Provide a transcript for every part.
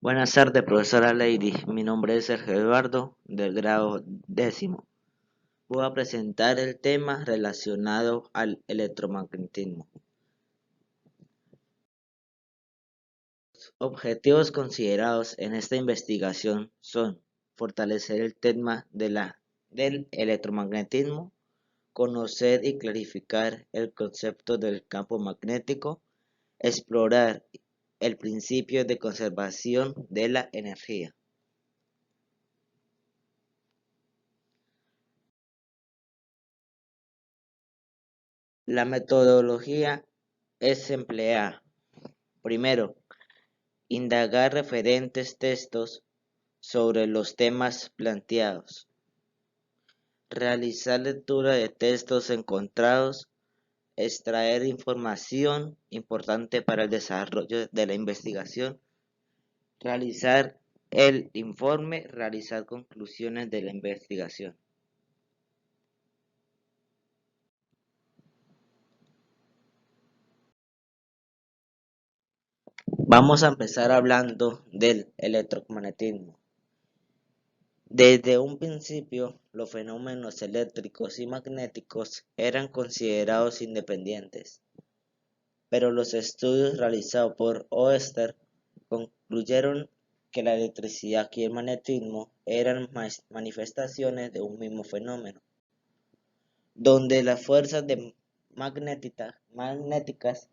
Buenas tardes, profesora Lady. Mi nombre es Sergio Eduardo, del grado 10º. Voy a presentar el tema relacionado al electromagnetismo. Objetivos considerados en esta investigación son fortalecer el tema del electromagnetismo, conocer y clarificar el concepto del campo magnético, explorar el principio de conservación de la energía. La metodología es empleada. Primero, indagar referentes textos sobre los temas planteados. Realizar lectura de textos encontrados. Extraer información importante para el desarrollo de la investigación. Realizar el informe. Realizar conclusiones de la investigación. Vamos a empezar hablando del electromagnetismo. Desde un principio, los fenómenos eléctricos y magnéticos eran considerados independientes, pero los estudios realizados por Oersted concluyeron que la electricidad y el magnetismo eran manifestaciones de un mismo fenómeno, donde las fuerzas magnéticas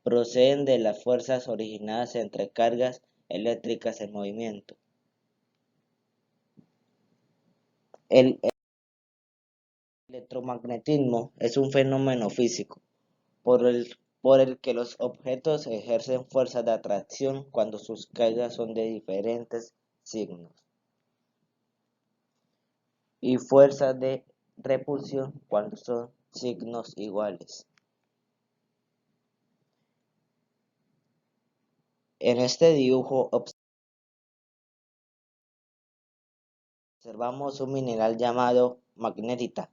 proceden de las fuerzas originadas entre cargas eléctricas en movimiento. El electromagnetismo es un fenómeno físico por el que los objetos ejercen fuerza de atracción cuando sus cargas son de diferentes signos y fuerza de repulsión cuando son signos iguales. En este dibujo observamos un mineral llamado magnetita,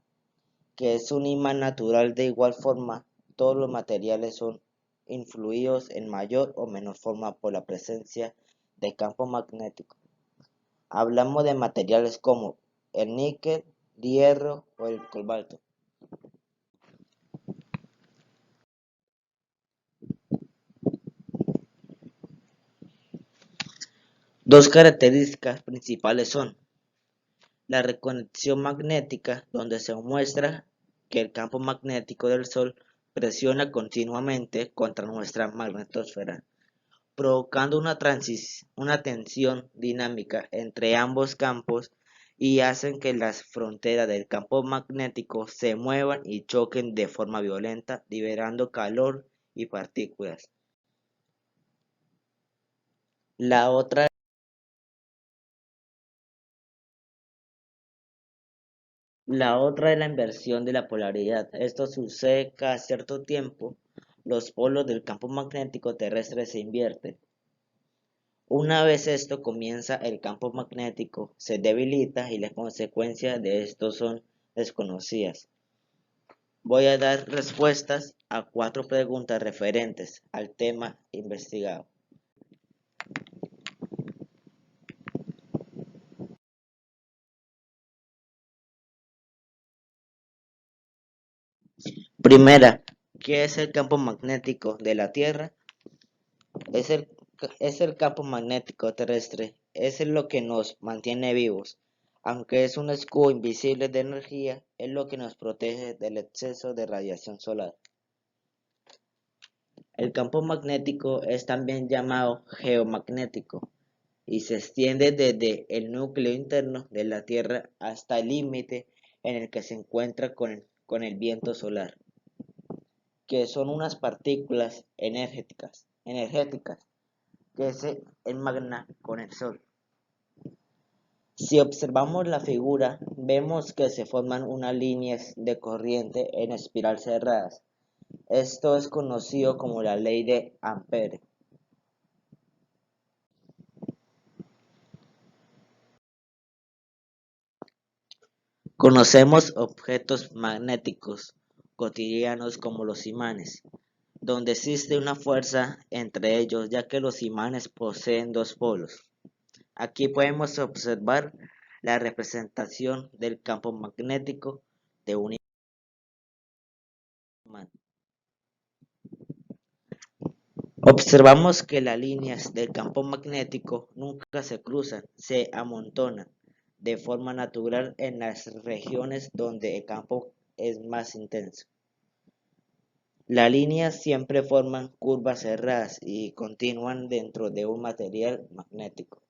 que es un imán natural. De igual forma, todos los materiales son influidos en mayor o menor forma por la presencia de campo magnético. Hablamos de materiales como el níquel, el hierro o el cobalto. Dos características principales son la reconexión magnética, donde se muestra que el campo magnético del Sol presiona continuamente contra nuestra magnetosfera, provocando una tensión dinámica entre ambos campos y hacen que las fronteras del campo magnético se muevan y choquen de forma violenta, liberando calor y partículas. La otra es la inversión de la polaridad. Esto sucede cada cierto tiempo. Los polos del campo magnético terrestre se invierten. Una vez esto comienza, el campo magnético se debilita y las consecuencias de esto son desconocidas. Voy a dar respuestas a 4 preguntas referentes al tema investigado. Primera, ¿qué es el campo magnético de la Tierra? Es el, es el campo magnético terrestre, es lo que nos mantiene vivos. Aunque es un escudo invisible de energía, es lo que nos protege del exceso de radiación solar. El campo magnético es también llamado geomagnético y se extiende desde el núcleo interno de la Tierra hasta el límite en el que se encuentra con el viento solar, que son unas partículas energéticas que se enmagnan con el Sol. Si observamos la figura, vemos que se forman unas líneas de corriente en espiral cerradas. Esto es conocido como la ley de Ampere. Conocemos objetos magnéticos cotidianos como los imanes. donde existe una fuerza entre ellos, ya que los imanes poseen dos polos. Aquí podemos observar la representación del campo magnético de un imán. Observamos que las líneas del campo magnético nunca se cruzan, se amontonan de forma natural en las regiones donde el campo es más intenso. Las líneas siempre forman curvas cerradas y continúan dentro de un material magnético.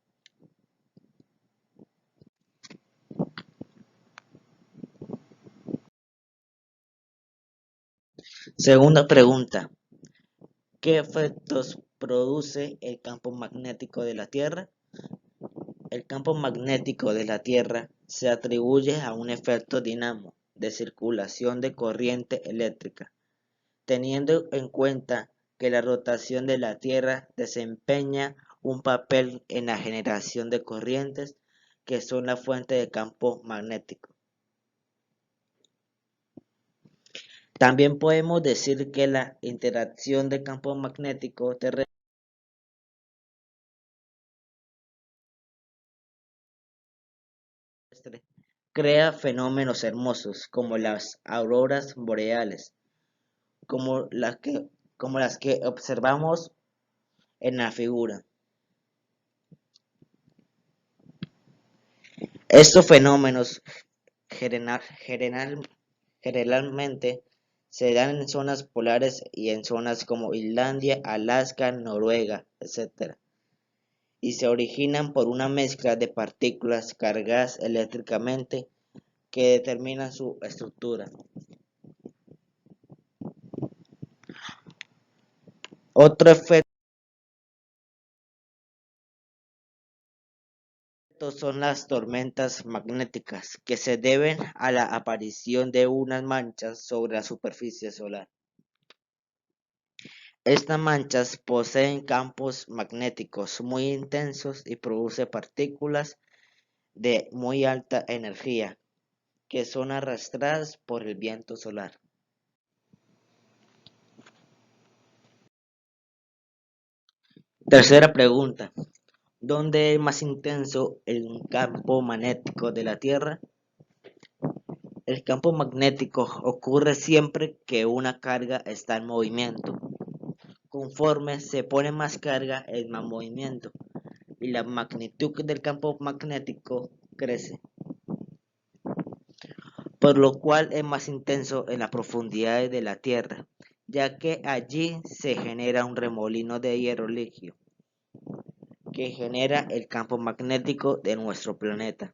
Segunda pregunta. ¿Qué efectos produce el campo magnético de la Tierra? El campo magnético de la Tierra se atribuye a un efecto dinamo de circulación de corriente eléctrica, teniendo en cuenta que la rotación de la Tierra desempeña un papel en la generación de corrientes que son la fuente de campo magnético. También podemos decir que la interacción de campo magnético terrestre crea fenómenos hermosos como las auroras boreales, como las que, como las que observamos en la figura. Estos fenómenos generalmente se dan en zonas polares y en zonas como Islandia, Alaska, Noruega, etc. Y se originan por una mezcla de partículas cargadas eléctricamente que determinan su estructura. Otro efecto son las tormentas magnéticas, que se deben a la aparición de unas manchas sobre la superficie solar. Estas manchas poseen campos magnéticos muy intensos y producen partículas de muy alta energía, que son arrastradas por el viento solar. Tercera pregunta. ¿Dónde es más intenso el campo magnético de la Tierra? El campo magnético ocurre siempre que una carga está en movimiento. Conforme se pone más carga, es más movimiento y la magnitud del campo magnético crece, por lo cual es más intenso en las profundidades de la Tierra, ya que allí se genera un remolino de hierro líquido que genera el campo magnético de nuestro planeta.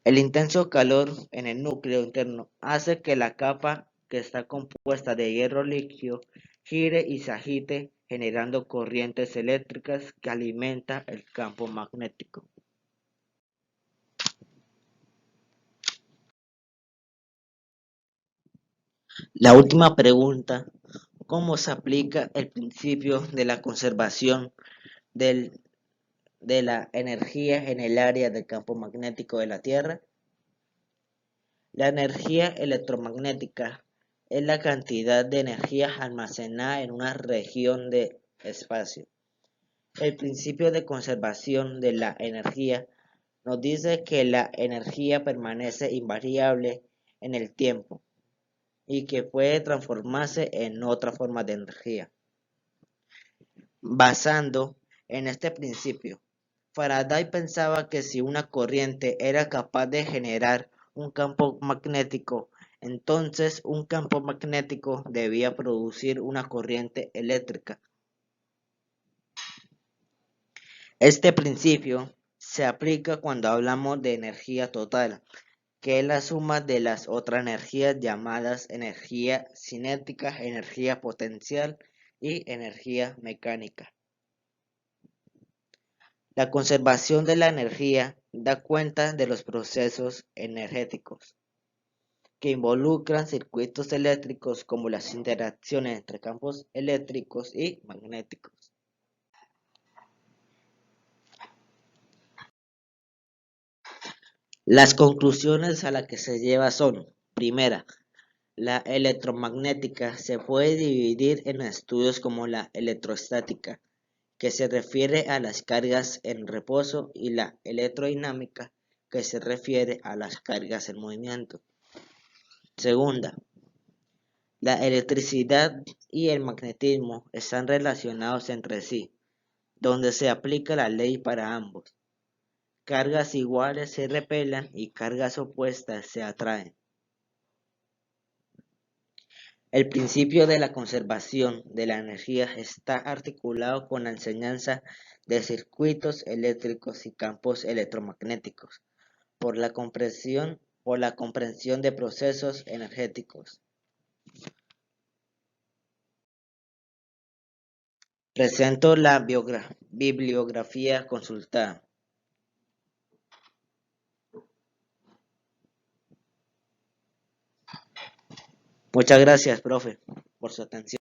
El intenso calor en el núcleo interno hace que la capa que está compuesta de hierro líquido gire y se agite, generando corrientes eléctricas que alimentan el campo magnético. La última pregunta, ¿cómo se aplica el principio de la conservación de la energía en el área del campo magnético de la Tierra? La energía electromagnética es la cantidad de energía almacenada en una región de espacio. El principio de conservación de la energía nos dice que la energía permanece invariable en el tiempo y que puede transformarse en otra forma de energía. Basando en este principio, Faraday pensaba que si una corriente era capaz de generar un campo magnético, entonces un campo magnético debía producir una corriente eléctrica. Este principio se aplica cuando hablamos de energía total, que es la suma de las otras energías llamadas energía cinética, energía potencial y energía mecánica. La conservación de la energía da cuenta de los procesos energéticos que involucran circuitos eléctricos como las interacciones entre campos eléctricos y magnéticos. Las conclusiones a las que se lleva son: primera, La electromagnética se puede dividir en estudios como la electrostática, que se refiere a las cargas en reposo, y la electrodinámica, que se refiere a las cargas en movimiento. Segunda, la electricidad y el magnetismo están relacionados entre sí, donde se aplica la ley para ambos. Cargas iguales se repelan y cargas opuestas se atraen. El principio de la conservación de la energía está articulado con la enseñanza de circuitos eléctricos y campos electromagnéticos, por la comprensión de procesos energéticos. Presento la bibliografía consultada. Muchas gracias, profe, por su atención.